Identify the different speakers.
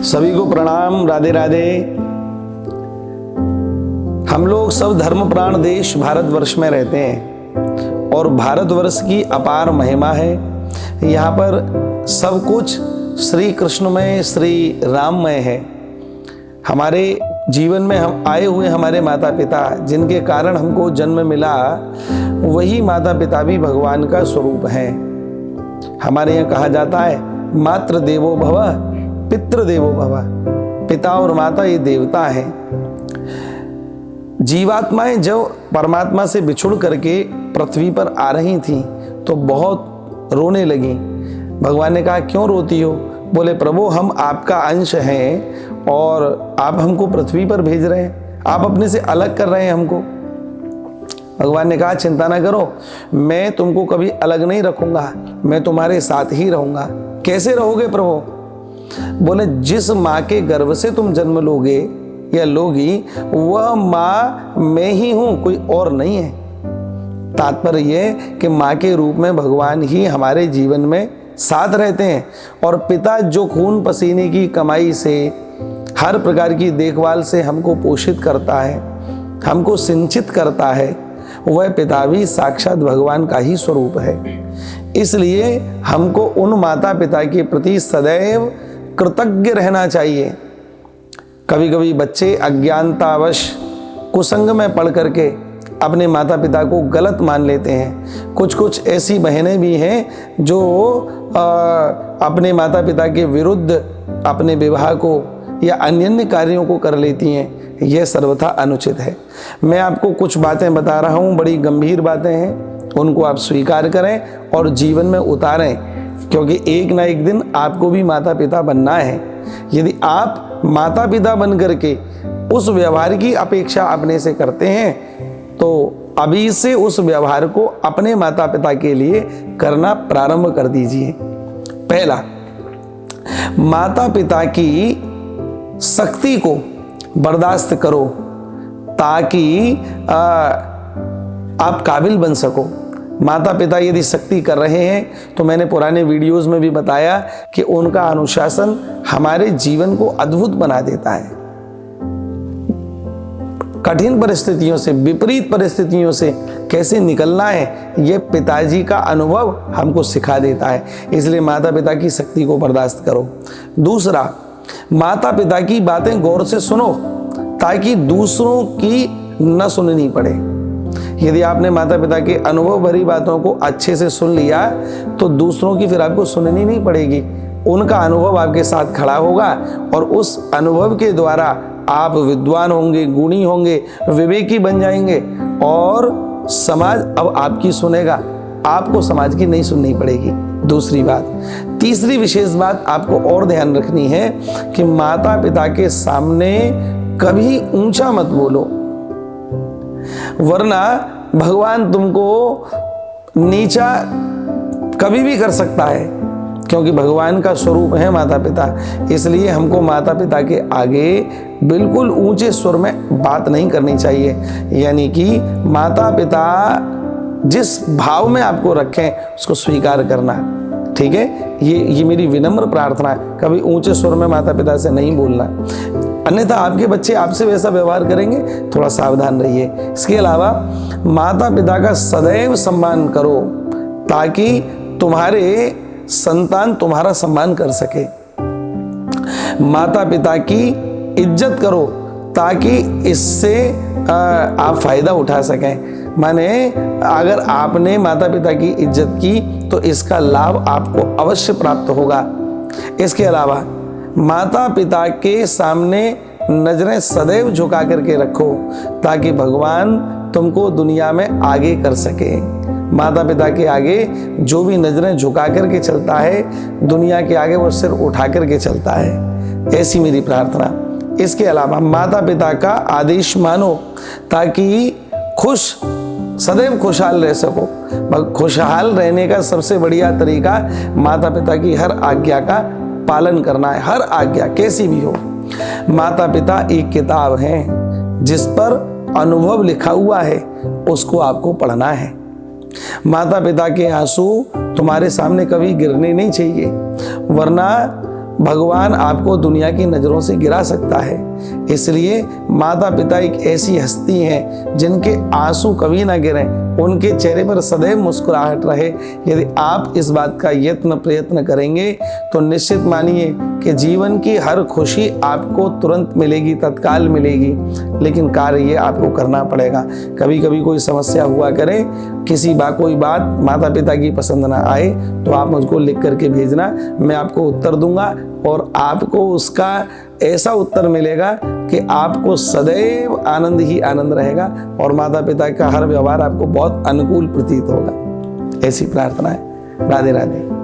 Speaker 1: सभी को प्रणाम, राधे राधे। हम लोग सब धर्म प्राण देश भारतवर्ष में रहते हैं और भारतवर्ष की अपार महिमा है। यहाँ पर सब कुछ श्री कृष्णमय, श्री राममय है। हमारे जीवन में हम आए हुए हमारे माता पिता, जिनके कारण हमको जन्म मिला, वही माता पिता भी भगवान का स्वरूप है। हमारे यहाँ कहा जाता है मातृ देवो भव, पितृ देवो भव। पिता और माता ये देवता है। जीवात्माएं जब परमात्मा से बिछुड़ करके पृथ्वी पर आ रही थी तो बहुत रोने लगी। भगवान ने कहा क्यों रोती हो? बोले प्रभु हम आपका अंश हैं और आप हमको पृथ्वी पर भेज रहे हैं, आप अपने से अलग कर रहे हैं हमको। भगवान ने कहा चिंता ना करो, मैं तुमको कभी अलग नहीं रखूंगा, मैं तुम्हारे साथ ही रहूंगा। कैसे रहोगे प्रभु? बोले जिस माँ के गर्भ से तुम जन्म लोगे या लोगी, वह माँ मैं ही हूं, कोई और नहीं है। तात्पर्य यह कि माँ के रूप में भगवान ही हमारे जीवन में साथ रहते हैं और पिता जो खून पसीने की कमाई से, हर प्रकार की देखभाल से हमको पोषित करता है, हमको सिंचित करता है, वह पिता भी साक्षात भगवान का ही स्वरूप है। इसलिए हमको उन माता पिता के प्रति सदैव कृतज्ञ रहना चाहिए। कभी कभी बच्चे अज्ञानतावश कुसंग में पढ़ करके अपने माता पिता को गलत मान लेते हैं। कुछ ऐसी बहनें भी हैं जो अपने माता पिता के विरुद्ध अपने विवाह को या अन्य कार्यों को कर लेती हैं। यह सर्वथा अनुचित है। मैं आपको कुछ बातें बता रहा हूँ, बड़ी गंभीर बातें हैं, उनको आप स्वीकार करें और जीवन में उतारें, क्योंकि एक ना एक दिन आपको भी माता पिता बनना है। यदि आप माता पिता बन करके उस व्यवहार की अपेक्षा अपने से करते हैं तो अभी से उस व्यवहार को अपने माता पिता के लिए करना प्रारंभ कर दीजिए। पहला, माता पिता की शक्ति को बर्दाश्त करो ताकि आप काबिल बन सको। माता पिता यदि शक्ति कर रहे हैं तो मैंने पुराने वीडियोस में भी बताया कि उनका अनुशासन हमारे जीवन को अद्भुत बना देता है। कठिन परिस्थितियों से, विपरीत परिस्थितियों से कैसे निकलना है, यह पिताजी का अनुभव हमको सिखा देता है। इसलिए माता पिता की शक्ति को बर्दाश्त करो। दूसरा, माता पिता की बातें गौर से सुनो ताकि दूसरों की न सुननी पड़े। यदि आपने माता पिता के अनुभव भरी बातों को अच्छे से सुन लिया तो दूसरों की फिर आपको सुननी नहीं पड़ेगी। उनका अनुभव आपके साथ खड़ा होगा और उस अनुभव के द्वारा आप विद्वान होंगे, गुणी होंगे, विवेकी बन जाएंगे और समाज अब आपकी सुनेगा, आपको समाज की नहीं सुननी पड़ेगी। दूसरी बात, तीसरी विशेष बात आपको और ध्यान रखनी है कि माता पिता के सामने कभी ऊंचा मत बोलो, वरना भगवान तुमको नीचा कभी भी कर सकता है, क्योंकि भगवान का स्वरूप है माता पिता। इसलिए हमको माता पिता के आगे बिल्कुल ऊंचे स्वर में बात नहीं करनी चाहिए। यानी कि माता पिता जिस भाव में आपको रखें उसको स्वीकार करना, ठीक है? ये मेरी विनम्र प्रार्थना है। कभी ऊंचे स्वर में माता पिता से नहीं बोलना, अन्यथा आपके बच्चे आपसे वैसा व्यवहार करेंगे। थोड़ा सावधान रहिए। इसके अलावा माता पिता का सदैव सम्मान करो ताकि तुम्हारे संतान तुम्हारा सम्मान कर सके। माता पिता की इज्जत करो ताकि इससे आप फायदा उठा सकें। माने अगर आपने माता पिता की इज्जत की तो इसका लाभ आपको अवश्य प्राप्त होगा। इसके अलावा माता पिता के सामने नजरें सदैव झुका करके रखो ताकि भगवान तुमको दुनिया में आगे कर सके। माता पिता के आगे जो भी नजरें झुका करके चलता है, दुनिया के आगे वो सिर उठा करके चलता है। ऐसी मेरी प्रार्थना। इसके अलावा माता पिता का आदेश मानो ताकि सदैव खुशहाल रह सको। खुशहाल रहने का सबसे बढ़िया तरीका माता पिता की हर आज्ञा का पालन करना है। हर आज्ञा कैसी भी हो। माता पिता एक किताब है जिस पर अनुभव लिखा हुआ है, उसको आपको पढ़ना है। माता पिता के आंसू तुम्हारे सामने कभी गिरने नहीं चाहिए, वरना भगवान आपको दुनिया की नज़रों से गिरा सकता है। इसलिए माता पिता एक ऐसी हस्ती हैं जिनके आंसू कभी ना गिरें, उनके चेहरे पर सदैव मुस्कुराहट रहे। यदि आप इस बात का प्रयत्न करेंगे तो निश्चित मानिए कि जीवन की हर खुशी आपको तुरंत मिलेगी, तत्काल मिलेगी, लेकिन कार्य ये आपको करना पड़ेगा। कभी कभी कोई समस्या हुआ करे, कोई बात माता पिता की पसंद ना आए तो आप मुझको लिख करके भेजना, मैं आपको उत्तर दूंगा और आपको उसका ऐसा उत्तर मिलेगा कि आपको सदैव आनंद ही आनंद रहेगा और माता पिता का हर व्यवहार आपको बहुत अनुकूल प्रतीत होगा। ऐसी प्रार्थना है। राधे राधे।